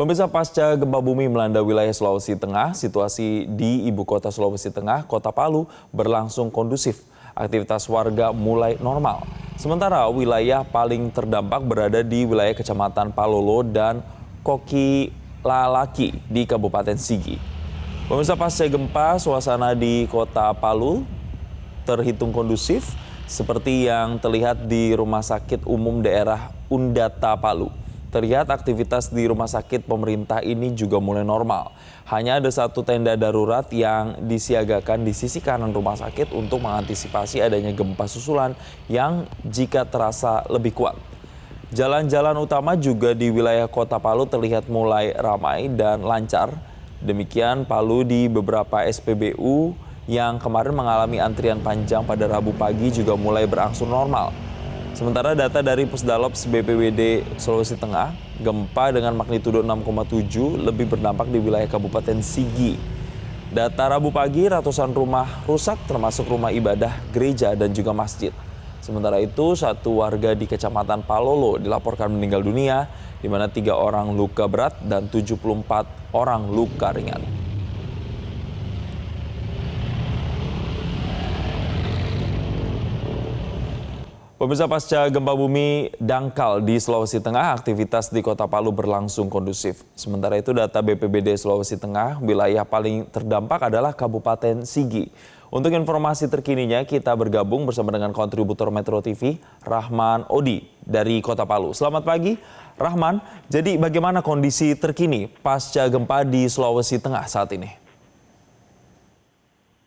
Pemirsa, pasca gempa bumi melanda wilayah Sulawesi Tengah, situasi di ibu kota Sulawesi Tengah, Kota Palu, berlangsung kondusif. Aktivitas warga mulai normal. Sementara wilayah paling terdampak berada di wilayah Kecamatan Palolo dan Kokilalaki di Kabupaten Sigi. Pemirsa, pasca gempa, suasana di Kota Palu terhitung kondusif seperti yang terlihat di Rumah Sakit Umum Daerah Undata Palu. Terlihat aktivitas di rumah sakit pemerintah ini juga mulai normal. Hanya ada satu tenda darurat yang disiagakan di sisi kanan rumah sakit untuk mengantisipasi adanya gempa susulan yang jika terasa lebih kuat. Jalan-jalan utama juga di wilayah Kota Palu terlihat mulai ramai dan lancar. Demikian Palu di beberapa SPBU yang kemarin mengalami antrian panjang pada Rabu pagi juga mulai berangsur normal. Sementara data dari Pusdalops BPBD Sulawesi Tengah, gempa dengan magnitudo 6,7 lebih berdampak di wilayah Kabupaten Sigi. Data Rabu pagi, ratusan rumah rusak termasuk rumah ibadah, gereja, dan juga masjid. Sementara itu, satu warga di Kecamatan Palolo dilaporkan meninggal dunia, di mana 3 orang luka berat dan 74 orang luka ringan. Pemirsa, pasca gempa bumi dangkal di Sulawesi Tengah, aktivitas di Kota Palu berlangsung kondusif. Sementara itu, data BPBD Sulawesi Tengah, wilayah paling terdampak adalah Kabupaten Sigi. Untuk informasi terkininya, kita bergabung bersama dengan kontributor Metro TV, Rahman Odi dari Kota Palu. Selamat pagi, Rahman. Jadi bagaimana kondisi terkini pasca gempa di Sulawesi Tengah saat ini?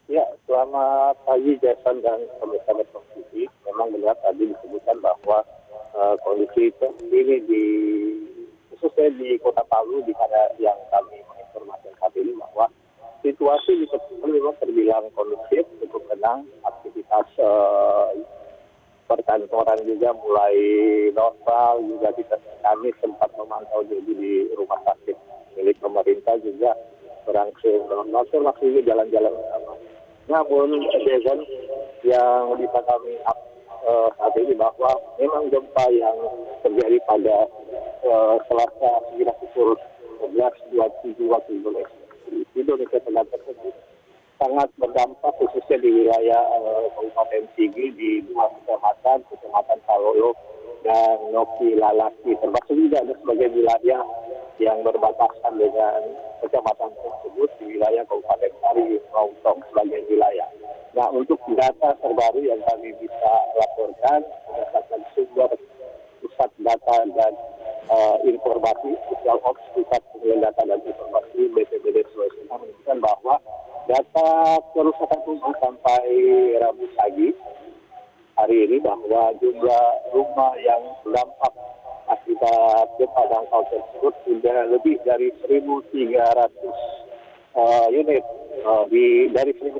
Ya, selamat pagi Jason dan pemirsa Metro TV. Memang benar tadi disebutkan bahwa kondisi terkini khususnya di Kota Palu di mana yang kami menginformasikan saat ini bahwa situasi di Kota Palu memang terbilang kondusif, cukup tenang, aktivitas perkantoran juga mulai normal, juga kami sempat memantau jadi di rumah sakit milik pemerintah juga berangsur normal, termasuk jalan-jalan utama. Namun, Jason, yang bisa kami saat ini bahwa memang gempa yang terjadi pada Selasa sekitar pukul 11.27 waktu Indonesia Tengah tersebut sangat berdampak khususnya di wilayah Kabupaten Sigi di 2 kecamatan Palolo dan Kokilalaki, termasuk juga ada sebagian wilayah yang berbatasan dengan kecamatan tersebut di wilayah Kabupaten Sari Mautong sebagian wilayah. Nah, untuk data terbaru yang kami bisa laporkan berdasarkan sumber pusat data dan informasi Social Ops Pusat Pengelolaan Data dan Informasi BPBD Sulawesi Tengah menunjukkan bahwa data kerusakan rumah sampai Rabu pagi hari ini bahwa jumlah rumah yang terdampak akibat gempa dangkal tersebut sudah lebih dari 1.300 unit. Dari 1.300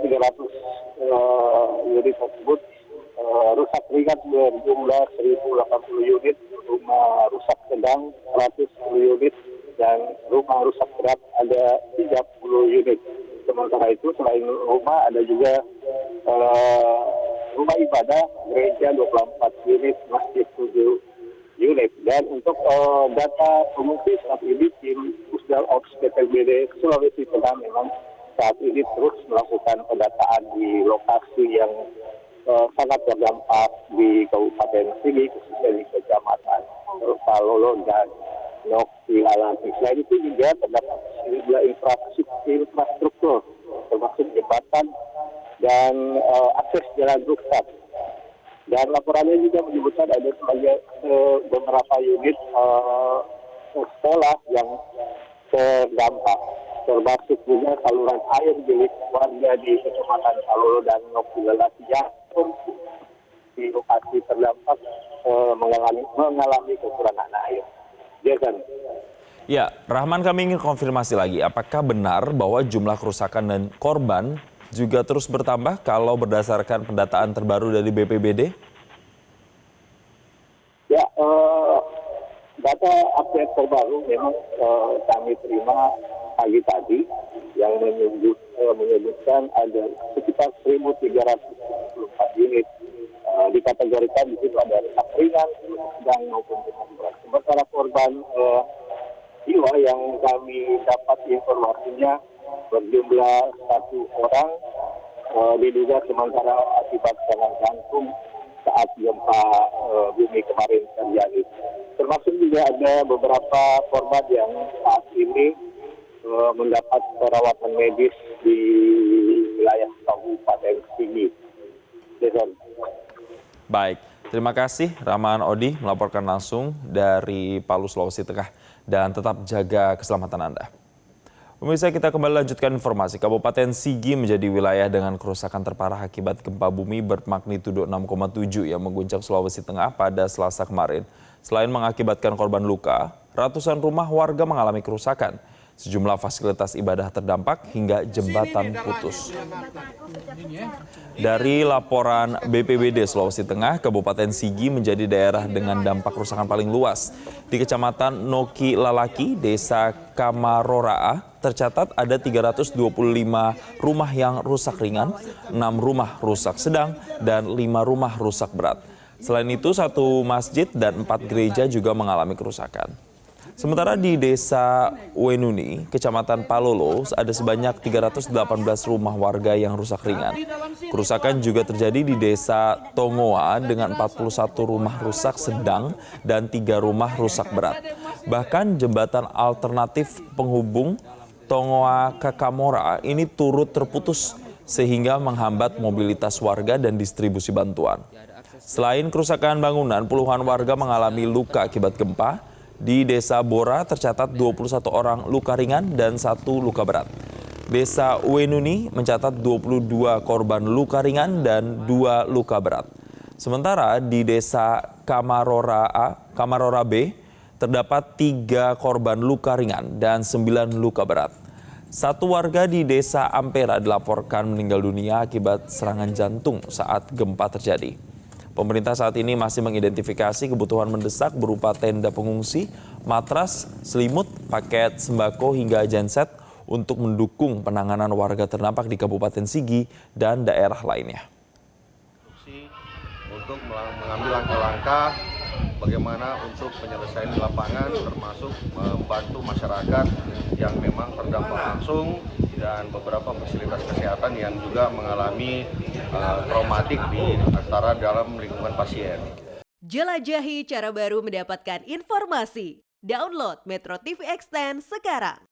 unit tersebut rusak ringan berjumlah 1.080 unit, rumah rusak sedang 110 unit, dan rumah rusak berat ada 30 unit. Sementara itu selain rumah ada juga rumah ibadah, gereja 24 unit, masjid 7 unit. Dan untuk data pengungsi saat ini tim Pusdal Ops BPBD Sulawesi Tengah memang saat ini terus melakukan pendataan di lokasi yang sangat terdampak di Kabupaten Sigi, khususnya di Kecamatan Palolo dan Kokilalaki. Selain itu juga terdapat sejumlah infrastruktur termasuk jembatan dan akses jalan rusak. Dan laporannya juga menyebutkan ada beberapa unit sekolah yang terdampak, termasuk juga saluran air milik warga di Kecamatan Palolo dan Kokilalaki yang di lokasi terdampak mengalami kekurangan air. Jason. Ya, Rahman, kami ingin konfirmasi lagi, apakah benar bahwa jumlah kerusakan dan korban juga terus bertambah kalau berdasarkan pendataan terbaru dari BPBD? Ya, data update terbaru memang kami terima pagi tadi yang menyebutkan ada sekitar 1.344 unit. Dikategorikan di situ ada rusak ringan, sedang maupun berat. Sementara korban jiwa yang kami dapat informasinya berjumlah 1 orang diduga sementara akibat serangan jantung saat gempa bumi kemarin terjadi. Termasuk juga ada beberapa korban yang saat ini mendapat perawatan medis di wilayah Kabupaten Sigi. Baik, terima kasih Rahman Odi melaporkan langsung dari Palu, Sulawesi Tengah, dan tetap jaga keselamatan Anda. Pemirsa, kita kembali lanjutkan informasi. Kabupaten Sigi menjadi wilayah dengan kerusakan terparah akibat gempa bumi bermagnitudo 6,7 yang mengguncang Sulawesi Tengah pada Selasa kemarin. Selain mengakibatkan korban luka, ratusan rumah warga mengalami kerusakan. Sejumlah fasilitas ibadah terdampak hingga jembatan putus. Dari laporan BPBD Sulawesi Tengah, Kabupaten Sigi menjadi daerah dengan dampak kerusakan paling luas. Di Kecamatan Noki Lalaki, Desa Kamaroraa, tercatat ada 325 rumah yang rusak ringan, 6 rumah rusak sedang, dan 5 rumah rusak berat. Selain itu, 1 masjid dan 4 gereja juga mengalami kerusakan. Sementara di Desa Wenuni, Kecamatan Palolo, ada sebanyak 318 rumah warga yang rusak ringan. Kerusakan juga terjadi di Desa Tongoa dengan 41 rumah rusak sedang dan 3 rumah rusak berat. Bahkan jembatan alternatif penghubung Tongoa ke Kamora ini turut terputus sehingga menghambat mobilitas warga dan distribusi bantuan. Selain kerusakan bangunan, puluhan warga mengalami luka akibat gempa. Di Desa Bora tercatat 21 orang luka ringan dan 1 luka berat. Desa Wenuni mencatat 22 korban luka ringan dan 2 luka berat. Sementara di Desa Kamarora B terdapat 3 korban luka ringan dan 9 luka berat. 1 warga di Desa Ampera dilaporkan meninggal dunia akibat serangan jantung saat gempa terjadi. Pemerintah saat ini masih mengidentifikasi kebutuhan mendesak berupa tenda pengungsi, matras, selimut, paket sembako hingga genset untuk mendukung penanganan warga terdampak di Kabupaten Sigi dan daerah lainnya. Untuk mengambil langkah-langkah bagaimana untuk penyelesaian di lapangan, termasuk membantu masyarakat yang memang terdampak langsung dan beberapa fasilitas kesehatan yang juga mengalami traumatik di antara dalam lingkungan pasien. Jelajahi cara baru mendapatkan informasi. Download Metro TV Extend sekarang.